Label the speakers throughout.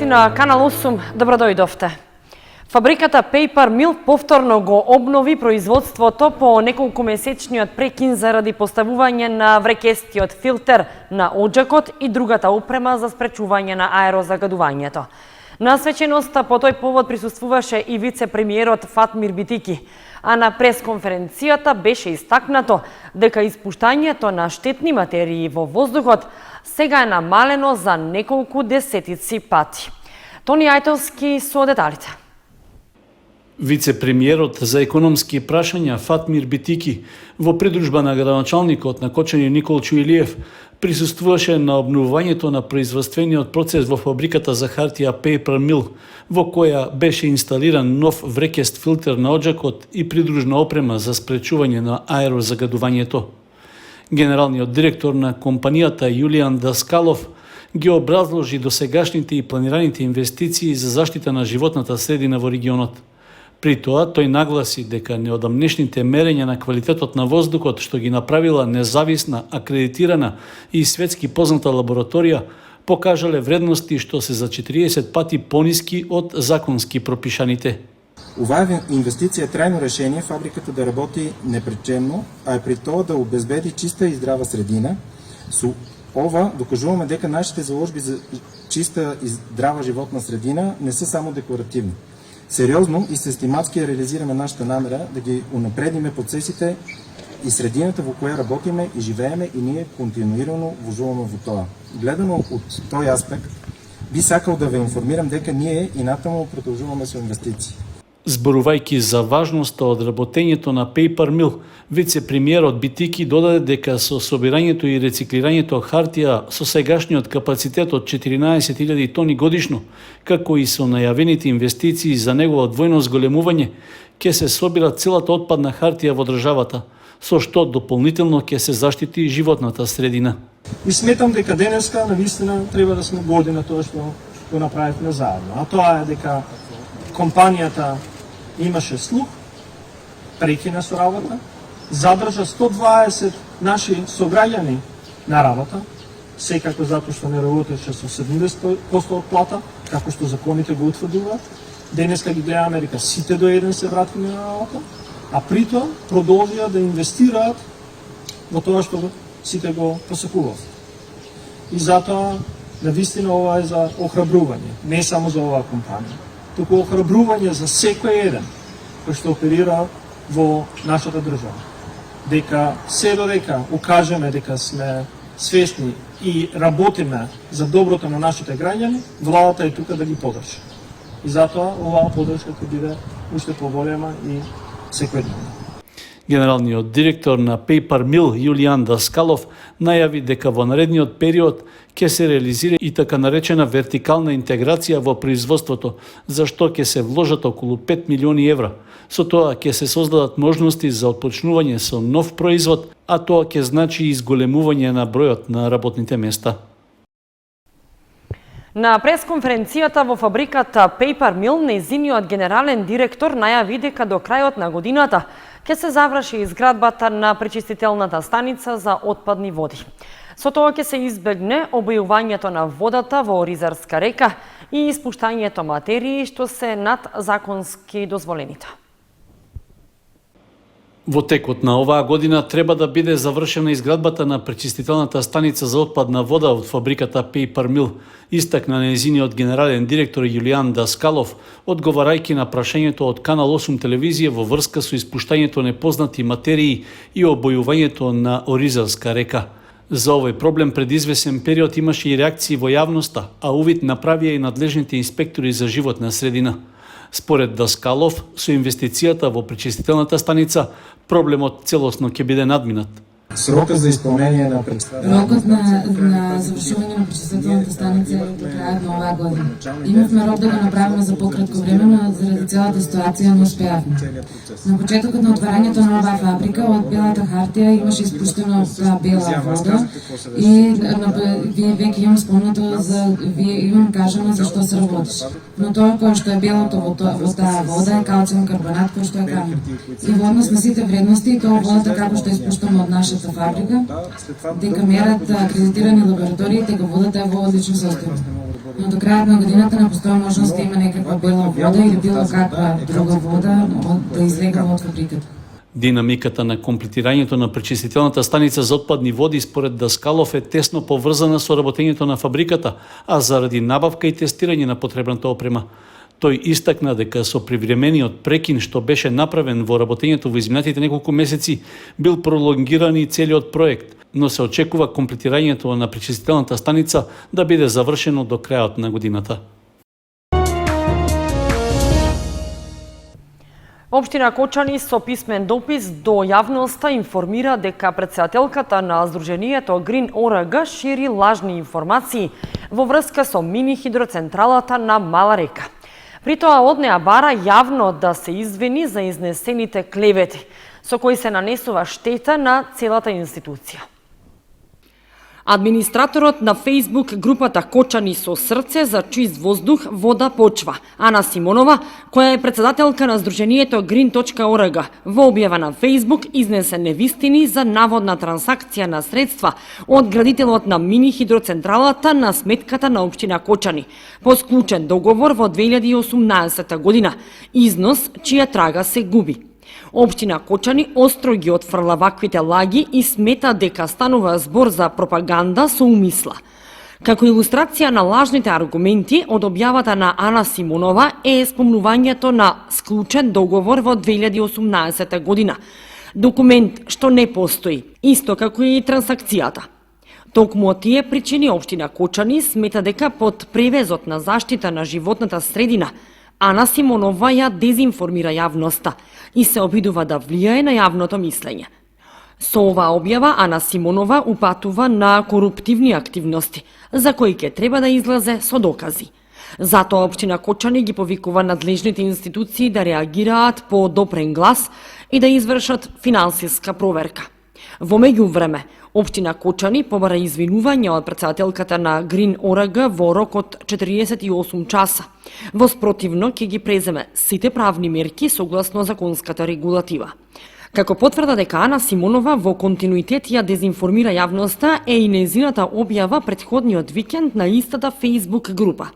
Speaker 1: на Канал 8, добро дојдовте. Фабриката Paper Mill повторно го обнови производството по неколкумесечниот прекин заради поставување на врекестиот филтер на оџакот и другата опрема за спречување на аерозагадувањето. На свеченоста по тој повод присуствуваше и вице-премиерот Фатмир Битики, а на пресконференцијата беше истакнато дека испуштањето на штетни материи во воздухот сега е намалено за неколку десетици пати. Тони Ајтовски со деталите.
Speaker 2: Вице-премиерот за економски прашања Фатмир Битики во придружба на градоначалникот на Кочани Никол Чуилиев присуствуваше на обновувањето на производствениот процес во фабриката за хартија Paper Mill, во која беше инсталиран нов врекест филтер на оџакот и придружна опрема за спречување на аерозагадувањето. Генералниот директор на компанијата Јулијан Даскалов ги образложи досегашните и планираните инвестиции за заштита на животната средина во регионот. При тоа, тој нагласи дека неодамнешните мерења на квалитетот на воздухот што ги направила независна, акредитирана и светски позната лабораторија, покажале вредности што се за 40 пати пониски од законски пропишаните.
Speaker 3: Оваа инвестиција е трајно решение фабриката да работи непречемно, а при тоа да обезбеди чиста и здрава средина. Со ова докажуваме дека нашите заложби за чиста и здрава животна средина не се само декларативни. Сериозно и систематски реализираме нашата намера да ги унапредиме процесите и средината во која работиме и живееме и ние континуирано вложуваме во тоа. Гледано од тој аспект, би сакал да ве информирам дека ние и натаму продолжуваме со инвестиции.
Speaker 2: Зборувајќи за важноста од работењето на Paper Mill, вице-премиерот Битики додаде дека со собирањето и рециклирањето хартија со сегашниот капацитет од 14.000 тони годишно, како и со најавените инвестиции за негово двојно зголемување, ќе се собира целата отпадна хартија во државата, со што дополнително ќе се заштити животната средина.
Speaker 4: И сметам дека денеска навистина треба да сме горди на тоа што го направивме заедно. А тоа е дека компанијата имаше слух, прекина со работа, задржа 120 наши сограѓани на работа, секако затоа што не работеше со 70% од плата, како што законите го утврдуваат. Денеска ги гледаме дека сите до еден се вратиле на работа, а при тоа продолжија да инвестираат во тоа што сите го посакуваат. И затоа, навистина, ова е за охрабрување, не само за оваа компанија, туку охрабрување за секој еден кој што оперира во нашата држава. Дека се додека укажеме дека сме свесни и работиме за доброто на нашите граѓани, владата е тука да ги подржи. И затоа оваа подршка ќе биде уште поголема и секојдневна.
Speaker 2: Генералниот директор на Paper Mill Јулијан Даскалов најави дека во наредниот период ќе се реализира и така наречена вертикална интеграција во производството, за што ќе се вложат околу 5 милиони евра. Со тоа ќе се создадат можности за отпочнување со нов производ, а тоа ќе значи и зголемување на бројот на работните места.
Speaker 1: На пресконференцијата во фабриката Paper Mill, нејзиниот генерален директор најави дека до крајот на годината ќе се заврши изградбата на пречистителната станица за отпадни води. Со тоа ќе се избегне обојувањето на водата во Оризарска река и испуштањето материи што се над законски дозволените.
Speaker 2: Во текот на оваа година треба да биде завршена изградбата на пречистителната станица за отпадна вода од фабриката Paper Mill, истакна нејзиниот генерален директор Јулијан Даскалов, одговарајќи на прашањето од Канал 8 телевизија во врска со испуштањето непознати материи и обојувањето на Оризарска река. За овој проблем пред извесен период имаше и реакции во јавноста, а увид направија и надлежните инспектори за животна средина. Според Даскалов, со инвестицијата во пречистителната станица, проблемот целосно ќе биде надминат.
Speaker 3: Срокот за исполнение на
Speaker 5: Рокот на завршување на пречистителната станица е до крајот на оваа година. Имавме рок да го направиме за пократко време, но заради целата ситуација не успеавме. На почетокот на отварањето на оваа фабрика, од белата хартија имаше испуштена таа бела вода и вие веќе имам спомнато имам кажано за што се работеше. Но тоа кој што е белото во таа вода е калциум карбонат, кој што е камен. И во однос на сите вредности, тоа водата како што испуштаме од нашата фабрика, дека мерат акредитирани лаборатории, дека водата е во одлично состојание. но до крајот на годината не постои можност да има некаква бела вода или било каква друга вода да излегува од фабриката.
Speaker 2: Динамиката на комплетирањето на пречистителната станица за отпадни води според Даскалов е тесно поврзана со работењето на фабриката, а заради набавка и тестирање на потребната опрема. Тој истакна дека со привремениот прекин што беше направен во работењето во изминатите неколку месеци бил пролонгиран и целиот проект, но се очекува комплетирањето на пречистителната станица да биде завршено до крајот на годината.
Speaker 1: Општина Кочани со писмен допис до јавноста информира дека претседателката на Сдруженијето Green ORG шири лажни информации во врска со мини хидроцентралата на Мала река. При тоа од неа бара јавно да се извини за изнесените клевети, со кои се нанесува штета на целата институција. Администраторот на Facebook групата Кочани со срце за чист воздух, вода, почва, Ана Симонова, која е претседателка на Сдруженијето Green.org, во објава на Facebook изнесе невистини за наводна трансакција на средства од градителот на мини хидроцентралата на сметката на општина Кочани, по склучен договор во 2018 година, износ чија трага се губи. Општина Кочани остро ги отфрла ваквите лаги и смета дека станува збор за пропаганда со умисла. Како илустрација на лажните аргументи од објавата на Ана Симонова е спомнувањето на склучен договор во 2018 година. Документ што не постои, исто како и трансакцијата. Токму од тие причини општина Кочани смета дека под превезот на заштита на животната средина Ана Симонова ја дезинформира јавноста и се обидува да влијае на јавното мислење. Со оваа објава Ана Симонова упатува на коруптивни активности, за кои ќе треба да излезе со докази. Затоа општина Кочани ги повикува надлежните институции да реагираат по допрен глас и да извршат финансиска проверка. Во меѓувреме, општина Кочани побара извинување од претседателката на Green ORG во рок од 48 часа. Во спротивно ќе ги преземе сите правни мерки согласно законската регулатива. Како потврда дека Ана Симонова во континуитет ја дезинформира јавноста е и незината објава претходниот викенд на истата Facebook група.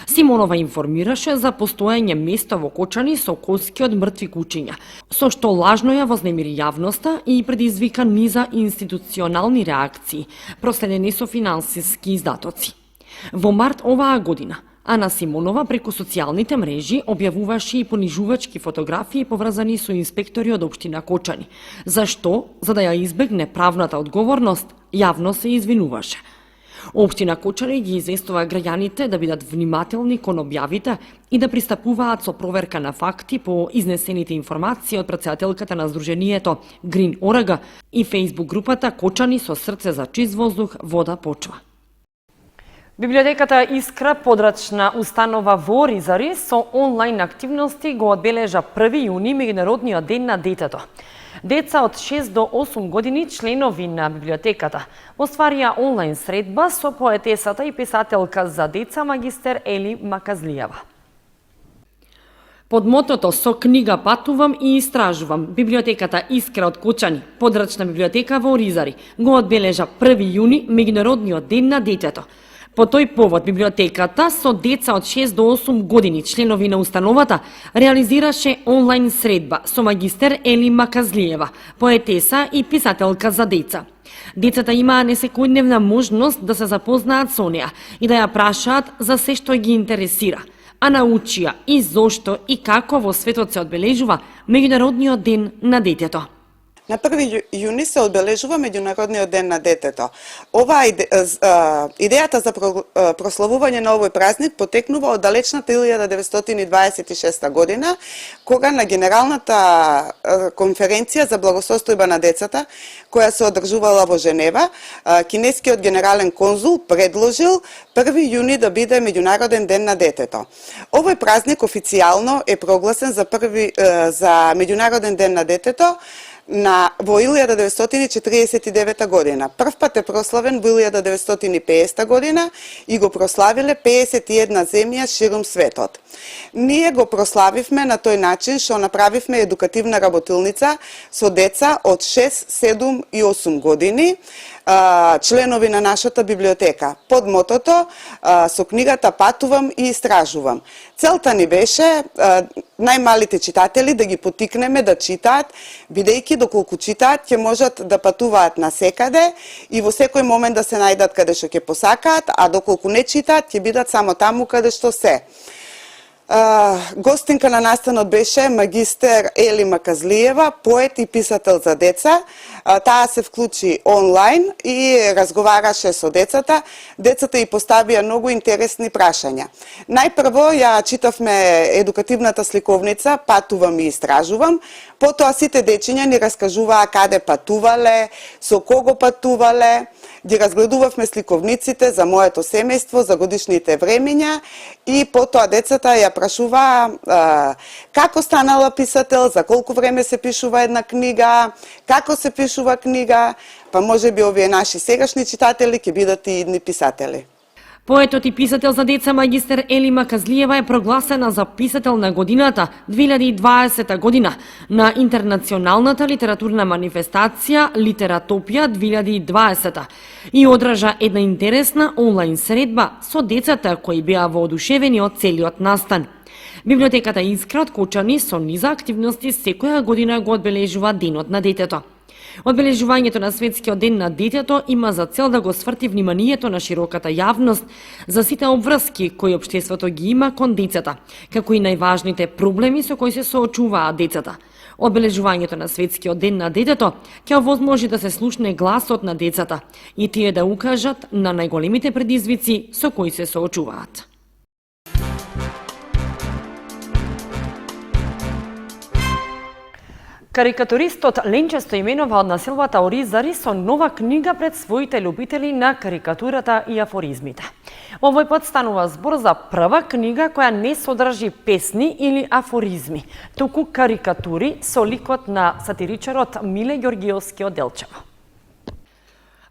Speaker 1: Симонова информираше за постоење место во Кочани со коски од мртви кучиња, со што лажно ја вознемири јавноста и предизвика низа институционални реакции, проследени со финансиски издатоци. Во март оваа година, Ана Симонова преку социјалните мрежи објавуваше и понижувачки фотографии поврзани со инспектори од општина Кочани, зашто, за да ја избегне правната одговорност, јавно се извинуваше. Општина Кочани ги известува граѓаните да бидат внимателни кон објавите и да пристапуваат со проверка на факти по изнесените информации од претседателката на Сдруженијето Green ORG и Facebook групата Кочани со срце за чист воздух, вода, почва. Библиотеката Искра, подрачна установа во Оризари, со онлайн активности го одбележа 1 јуни Меѓународниот ден на детето. Деца од 6 до 8 години, членови на библиотеката, остварија онлайн средба со поетесата и писателка за деца магистер Ели Маказлијева. Под мотото "Со книга патувам и истражувам", библиотеката Искра од Кочани, подрачна библиотека во Оризари, го одбележа 1 јуни Меѓународниот ден на детето. По тој повод, библиотеката со деца од 6 до 8 години, членови на установата, реализираше онлайн средба со магистер Ели Маказлијева, поетеса и писателка за деца. Децата имаа несекојдневна можност да се запознаат со неа и да ја прашаат за се што ги интересира, а научија и зошто и како во светот се одбележува Меѓународниот ден на детето.
Speaker 6: На 1 јуни се одбележува Меѓународниот ден на детето. Идејата за прославување на овој празник потекнува од далечната 1926 година, кога на Генералната конференција за благосостојба на децата, која се одржувала во Женева, кинескиот генерален конзул предложил 1 јуни да биде Меѓународен ден на детето. Овој празник официјално е прогласен за Меѓународен ден на детето во 1949 година. Прв пат е прославен во 1950 година и го прославиле 51 земја ширум светот. Ние го прославивме на тој начин што направивме едукативна работилница со деца од 6, 7 и 8 години, членови на нашата библиотека. Под мотото со книгата патувам и истражувам. Целта ни беше најмалите читатели да ги потикнеме да читаат, бидејќи доколку читаат ќе можат да патуваат насекаде и во секој момент да се најдат каде што ќе посакаат, а доколку не читаат ќе бидат само таму каде што се. Гостинка на настанот беше магистер Елима Казлиева, поет и писател за деца. Таа се вклучи онлайн и разговараше со децата. Децата и поставија многу интересни прашања. Најпрво ја читавме едукативната сликовница Патувам и истражувам. Потоа сите дечиња ни раскажуваа каде патувале, со кого патувале. Ги разгледувавме сликовниците за моето семејство, за годишните времиња и потоа децата ја прашуваа како станала писател, за колку време се пишува една книга, како се пишува книга, па можеби овие наши сегашни читатели ќе бидат и идни писатели.
Speaker 1: Поетот и писател за деца магистер Елима Казлиева е прогласена за писател на годината 2020 година на интернационалната литературна манифестација Литератопија 2020 и одража една интересна онлайн средба со децата кои беа воодушевени од целиот настан. Библиотеката Искра од Кочани со низа активности секоја година го одбележува Денот на детето. Одбележувањето на Светскиот ден на детето има за цел да го сврти вниманието на широката јавност за сите обврски кои општеството ги има кон децата, како и најважните проблеми со кои се соочуваат децата. Одбележувањето на Светскиот ден на детето ќе овозможи да се слушне гласот на децата и тие да укажат на најголемите предизвици со кои се соочуваат. Карикатуристот Ленче Стоименова од населбата Оризари со нова книга пред своите љубители на карикатурата и афоризмите. Овој пат станува збор за прва книга која не содржи песни или афоризми, туку карикатури со ликот на сатиричарот Миле Ѓоргиовски од Делчево.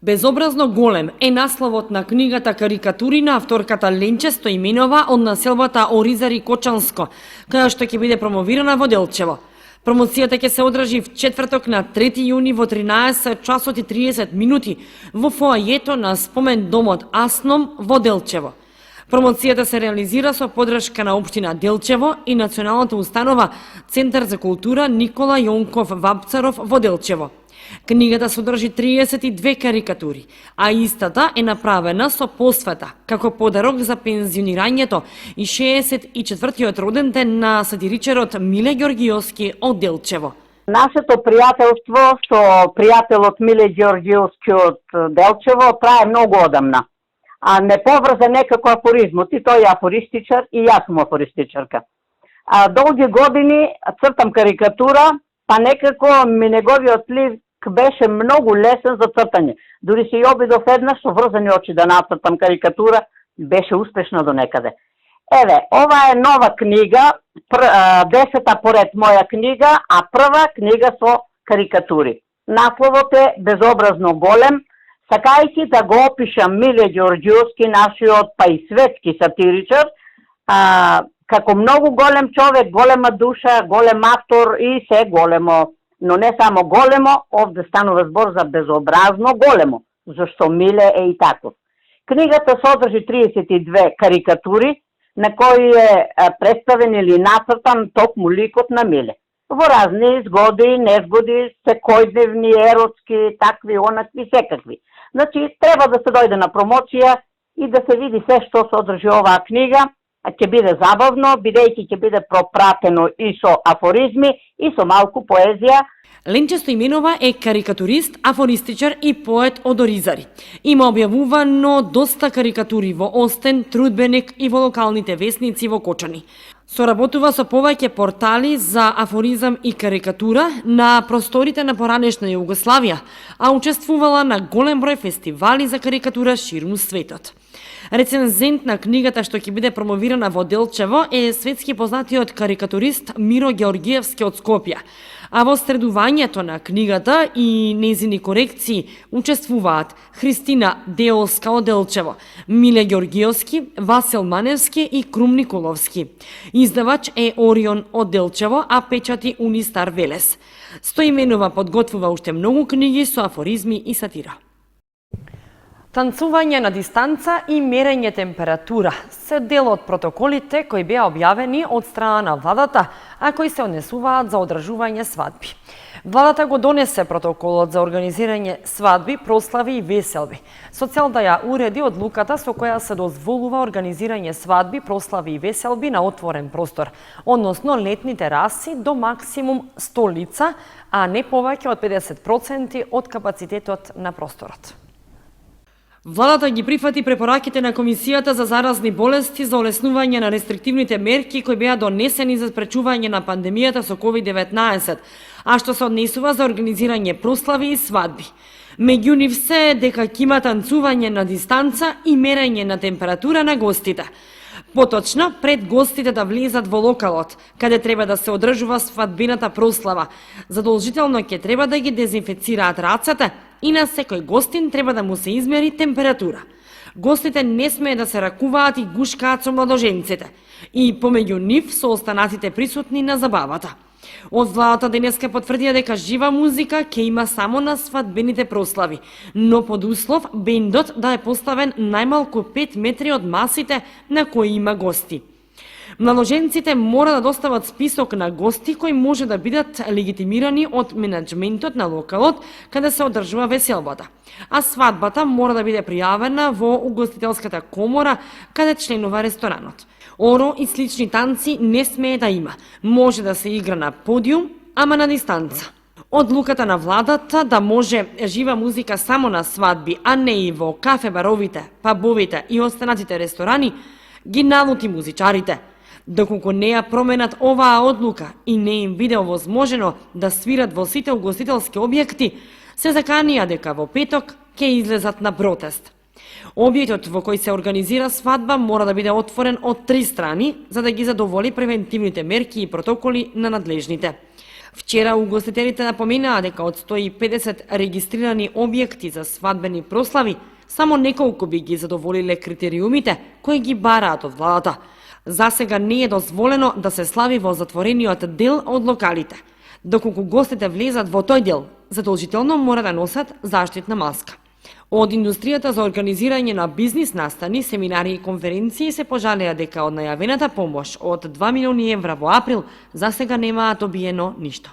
Speaker 1: Безобразно голем е насловот на книгата Карикатури на авторката Ленче Стоименова од населбата Оризари Кочанско, која што ќе биде промовирана во Делчево. Промоцијата ќе се одржи в четврток на 3 јуни во 13 часот и 30 минути во фоајето на спомен домот Асном во Делчево. Промоцијата се реализира со поддршка на општина Делчево и националната установа Центар за култура Никола Јонков Вапцаров во Делчево. Книгата содржи 32 карикатури, а истата е направена со посвета, како подарок за пензионирањето и 64-тиот роден ден на сатиричарот Миле Ѓоргиовски од Делчево.
Speaker 7: Нашето пријателство со пријателот Миле Ѓоргиовски од Делчево трае многу одамна. А не поврза некако афоризмот, и тој е афористичар и јас сум афористичарка. Долги години цртам карикатура, па некако ми неговиот лик беше многу лесен за цртање. Дури се и обидов еднаш со врзани очи да нацртам карикатура, беше успешно до некаде. Еве, ова е нова книга, 10-та поред моја книга, а прва книга со карикатури. Насловот е Безобразно голем, сакајќи да го опишам Миле Ѓоргиовски, нашиот па и светски сатиричар, како многу голем човек, голема душа, голем автор и се големо. Но не само големо, овде станува збор за безобразно големо, зашто Миле е и таков. Книгата содржи 32 карикатури, на кои е представен или нацртан токму ликот на Миле. Во разни згоди, незгоди, секојдневни, еротски, такви, онакви, секакви. Значи, треба да се дојде на промоција и да се види се што содржи оваа книга, ќе биде забавно, бидејќи ќе биде пропратено и со афоризми, и со малку поезија.
Speaker 1: Ленче Стоименова е карикатурист, афористичар и поет од Оризари. Има објавувано доста карикатури во Остен, Трудбенек и во локалните весници во Кочани. Соработува со повеќе портали за афоризам и карикатура на просторите на поранешна Југославија, а учествувала на голем број фестивали за карикатура ширум светот. Рецензент на книгата што ќе биде промовирана во Делчево е светски познатиот карикатурист Миро Георгиевски од Скопје. А во средувањето на книгата и незини корекции учествуваат Христина Деолска од Делчево, Миле Георгиевски, Васил Маневски и Крум Николовски. Издавач е Орион од Делчево, а печати Унистар Велес. Стоименова подготвува уште многу книги со афоризми и сатира. Танцување на дистанца и мерење температура се дел од протоколите кои беа објавени од страна на владата, а кои се однесуваат за одржување свадби. Владата го донесе протоколот за организирање свадби, прослави и веселби, со цел да ја уреди одлуката со која се дозволува организирање свадби, прослави и веселби на отворен простор, односно летни тераси до максимум 100 лица, а не повеќе од 50% од капацитетот на просторот. Владата ги прифати препораките на Комисијата за заразни болести за олеснување на рестриктивните мерки кои беа донесени за спречување на пандемијата со COVID-19, а што се однесува за организирање прослави и свадби. Меѓу нив се дека ќе има танцување на дистанца и мерење на температура на гостите. Поточно, пред гостите да влезат во локалот, каде треба да се одржува свадбената прослава, задолжително ќе треба да ги дезинфецираат рацете и на секој гостин треба да му се измери температура. Гостите не смее да се ракуваат и гушкаат со младоженците и помеѓу нив со останатите присутни на забавата. Од владата денеска потврдија дека жива музика ќе има само на свадбените прослави, но под услов бендот да е поставен најмалку 5 метри од масите на кои има гости. Младоженците мора да достават список на гости кои може да бидат легитимирани од менеджментот на локалот каде се одржува веселбата, а свадбата мора да биде пријавена во угостителската комора каде членува ресторанот. Оро и слични танци не смее да има. Може да се игра на подиум, ама на дистанца. Одлуката на владата да може жива музика само на свадби, а не и во кафе-баровите, пабовите и останатите ресторани, ги налути музичарите. Доколку не ја променат оваа одлука и не им биде овозможено да свират во сите угостителски објекти, се заканија дека во петок ќе излезат на протест. Објектот во кој се организира свадба мора да биде отворен од 3 страни, за да ги задоволи превентивните мерки и протоколи на надлежните. Вчера угостителите напоменаа дека од 150 регистрирани објекти за свадбени прослави, само неколку би ги задоволиле критериумите кои ги бараат од владата. За сега не е дозволено да се слави во затворениот дел од локалите. Доколку гостите влезат во тој дел, задолжително мора да носат заштитна маска. Од индустријата за организирање на бизнис настани, семинари и конференции се пожалеа дека од најавената помош од 2 милиони евра во април за сега немаат добиено ништо.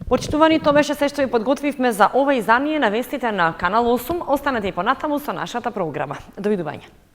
Speaker 1: Почитувани, тоа беше се што ви подготвивме за ова издание на вестите на Канал 8. Останете и понатаму со нашата програма. Довидување.